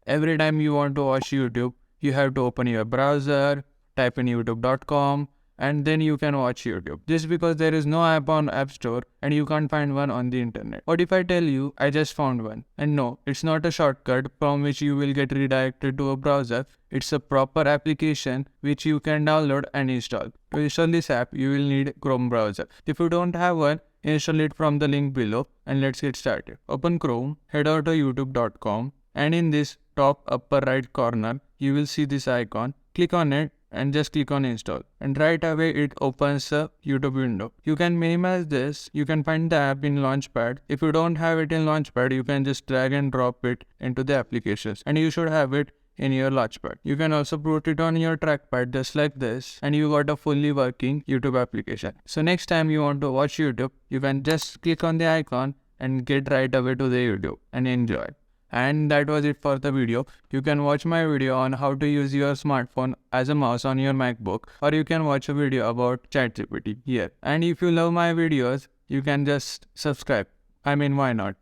Every time you want to watch YouTube, you have to open your browser, type in youtube.com, and then you can watch YouTube. Just because there is no app on App Store and you can't find one on the internet. What if I tell you I just found one? And no, it's not a shortcut from which you will get redirected to a browser. It's a proper application which you can download and install. To install this app, you will need Chrome browser. If you don't have one, install it from the link below, and let's get started. Open Chrome, head out to youtube.com, and in this top upper right corner, you will see this icon. Click on it and just click on install, and right away it opens a YouTube window. You can minimize this. You can find the app in Launchpad. If you don't have it in Launchpad, you can just drag and drop it into the applications, and you should have it in your Launchpad. You can also put it on your trackpad just like this, and you got a fully working YouTube application. So next time you want to watch YouTube, you can just click on the icon and get right away to the YouTube and enjoy. And that was it for the video. You can watch my video on how to use your smartphone as a mouse on your MacBook, or you can watch a video about ChatGPT here. And if you love my videos, you can just subscribe. I mean, why not?